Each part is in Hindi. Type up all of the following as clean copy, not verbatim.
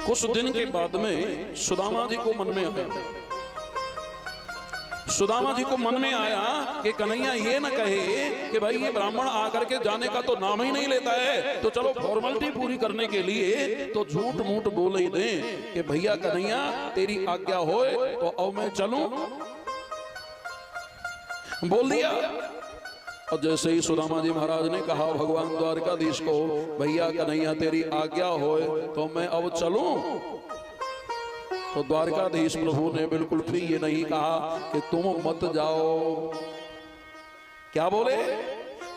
कुछ दिन के बाद में सुदामा जी को मन में आया, सुदामा जी को मन में आया कि कन्हैया ये न कहे कि भाई ये ब्राह्मण आकर के जाने का तो नाम ही नहीं लेता है, तो चलो फॉर्मेलिटी पूरी करने के लिए तो झूठ मूठ बोल ही दें कि भैया कन्हैया तेरी आज्ञा होए तो अब मैं चलूं। बोल दिया। और जैसे ही सुदामा जी महाराज ने कहा भगवान द्वारकाधीश को, भैया कन्हैया तेरी आज्ञा होए तो मैं अब चलूं, तो द्वारकाधीश प्रभु ने बिल्कुल भी ये नहीं कहा कि तुम मत जाओ। क्या बोले?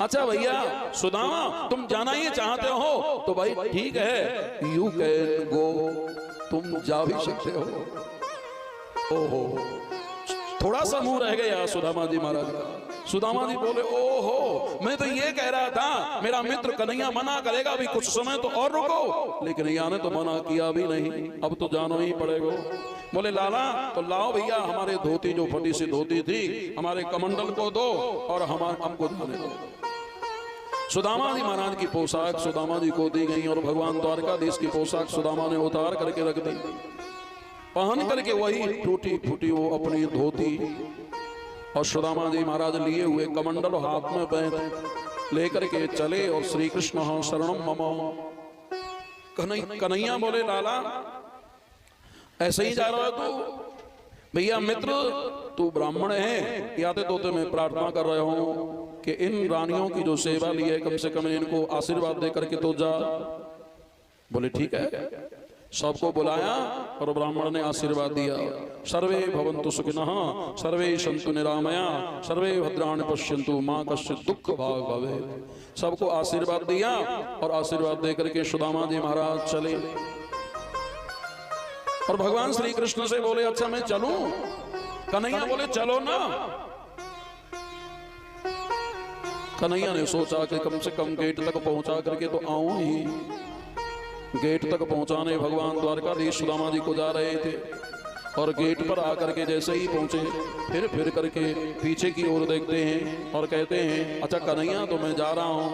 अच्छा भैया सुदामा तुम जाना ही चाहते हो तो भाई ठीक है, यू कैन गो, तुम जा भी सकते हो। ओहो, थोड़ा सा मुंह रह गया सुदामा जी महाराज का। सुदामा जी बोले ओहो, मैं तो ये कह रहा था मेरा मित्र कन्हैया मना करेगा अभी कुछ समय तो और रुको, लेकिन कन्हैया ने तो मना किया भी नहीं, अब तो जाना ही पड़ेगा। बोले लाला तो लाओ भैया हमारे धोती, जो फटी सी धोती थी हमारे कमंडल को दो और हमको जाने दो। सुदामा जी महाराज की पोशाक सुदामा जी को दी गई और भगवान द्वारकाधीश की पोशाक सुदामा ने उतार करके रख दी, पहन करके वही टूटी फूटी वो अपनी धोती और सुदामा जी महाराज लिए हुए कमंडल हाथ में बैठ लेकर के चले और श्री कृष्ण शरणम मम। कन्हैया बोले लाला ऐसे ही जा रहा है तू? भैया मित्र तू ब्राह्मण है, या तो मैं प्रार्थना कर रहा हूं कि इन रानियों की जो सेवा ली है कम से कम इनको आशीर्वाद दे करके तो जा। बोले ठीक है। सबको बुलाया और ब्राह्मण ने आशीर्वाद दिया, सर्वे भवन्तु सुखिनः सर्वे सन्तु निरामया सर्वे भद्राणि पश्यन्तु मां कश्चित् दुःख भाग् भवेत्। सबको आशीर्वाद दिया और आशीर्वाद दे करके सुदामा जी महाराज चले और भगवान श्री कृष्ण से बोले अच्छा मैं चलूं? कन्हैया बोले चलो ना। कन्हैया ने सोचा कि कम से कम गेट तक पहुंचा करके तो आऊं ही। गेट तक पहुंचाने भगवान द्वारकाधीश सुदामा जी को जा रहे थे और गेट पर आकर के जैसे ही पहुंचे फिर करके पीछे की ओर देखते हैं और कहते हैं अच्छा कन्हैया तो मैं जा रहा हूं,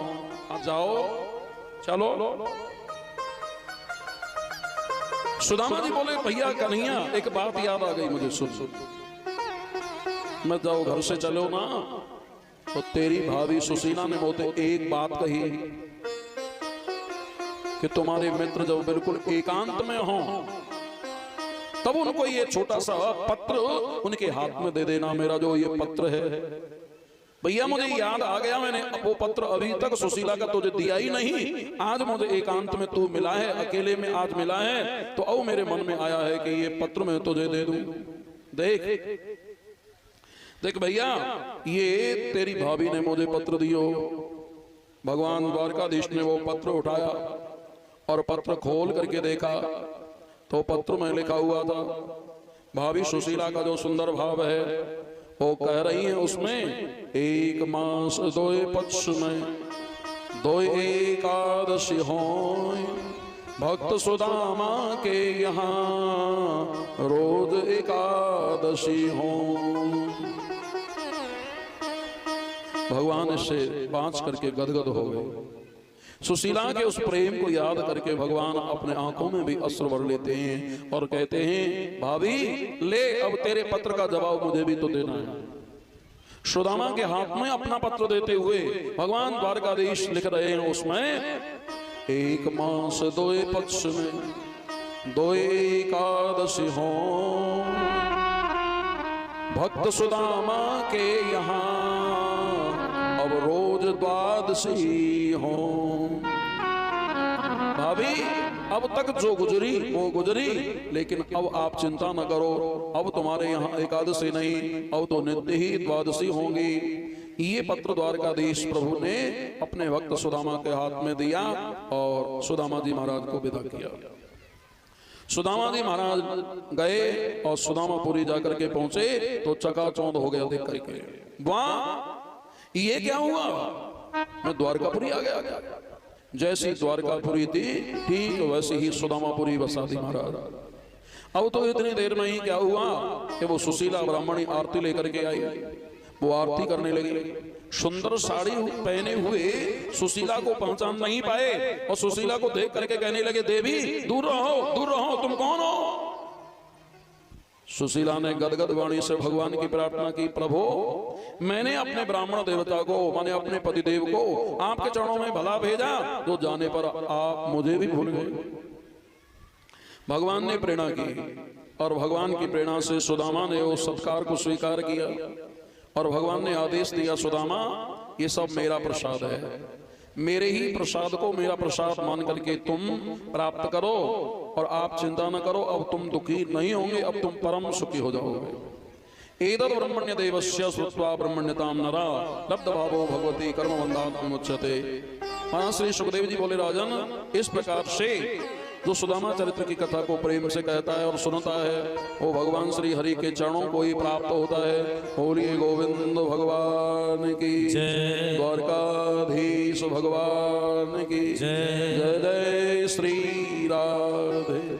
आप जाओ चलो। सुदामा जी बोले भैया कन्हैया एक बात याद आ गई मुझे, सुन मत जाओ घर से चलो ना। तो तेरी भाभी सुशीला ने मुझे एक बात कही कि तुम्हारे मित्र जब बिल्कुल एकांत में हो तब उनको ये छोटा सा पत्र उनके हाथ में दे देना, मेरा जो ये पत्र है। भैया मुझे याद आ गया, मैंने वो पत्र अभी तक सुशीला का तुझे दिया ही नहीं, आज मुझे एकांत में तू मिला है, अकेले में आज मिला है, तो अब मेरे मन में आया है कि ये पत्र मैं तुझे दे दूं। देख भैया ये तेरी भाभी ने मुझे पत्र दियो। भगवान द्वारकाधीश ने वो पत्र उठाया और पत्र खोल करके देखा तो पत्र में लिखा हुआ था, भाभी सुशीला का जो सुंदर भाव है वो कह रही है उसमें एक मास दोए पक्ष में दोए एकादशी होय, भक्त सुदामा के यहाँ रोज एकादशी हो। भगवान इससे बाँच करके गदगद हो गए। सुशीला के उस प्रेम को याद करके भगवान अपने आंखों में भी अश्रु भर लेते हैं और कहते हैं भाभी ले अब तेरे पत्र का जवाब मुझे भी तो देना है। सुदामा के हाथ में अपना पत्र देते हुए भगवान द्वारकाधीश लिख रहे हैं उसमें एक मास दोए पक्ष में दोए एकादशी हो, भक्त सुदामा के यहाँ अब रोज द्वादशी हो। भाभी अब तक जो गुजरी वो गुजरी, लेकिन अब आप चिंता न करो, अब तुम्हारे यहाँ एकादशी नहीं, अब तो नित्य ही द्वादशी होंगी। ये पत्र द्वारकाधीश प्रभु ने अपने भक्त सुदामा के हाथ में दिया और सुदामा जी महाराज को विदा किया। सुदामा जी महाराज गए और सुदामापुरी जाकर के पहुंचे तो चकाचौंध हो गया देख करके, वाह ये क्या हुआ, मैं द्वारकापुरी आ गया। जैसी द्वारकापुरी थी ठीक वैसे ही सुदामापुरी बसा दी महाराज। अब तो इतनी देर में ही क्या हुआ कि वो सुशीला ब्राह्मणी आरती लेकर के आई, वो आरती करने लगी। सुंदर साड़ी पहने हुए सुशीला को पहचान नहीं पाए और सुशीला को देख करके कहने लगे देवी दूर रहो कौन हो? सुशीला ने गदगद वाणी से भगवान की प्रार्थना की, प्रभु मैंने अपने ब्राह्मण देवता को, मैंने अपने पतिदेव को आपके चरणों में भला भेजा, तो जाने पर आप मुझे भी भूल गए। भगवान ने प्रेरणा की और भगवान की प्रेरणा से सुदामा ने उस सत्कार को स्वीकार किया और भगवान ने आदेश दिया, सुदामा ये सब मेरा प्रसाद है, मेरे ही प्रसाद को मेरा प्रसाद मान करके तुम प्राप्त करो और आप चिंता न करो, अब तुम दुखी नहीं होंगे, अब तुम परम सुखी हो जाओगे। एतद् ब्रह्मण्य देवस्य श्रुत्वा ब्रह्मण्यतां नरा लब्ध भावो भगवती कर्मबन्धात् मुच्यते। हाँ, श्री सुखदेव जी बोले, राजन इस प्रकार से जो सुदामा चरित्र की कथा को प्रेम से कहता है और सुनता है, वो भगवान श्री हरि के चरणों को ही प्राप्त होता है। बोलिए गोविंद भगवान की जय, द्वारकाधीश भगवान की जय। जय जय श्री राधे।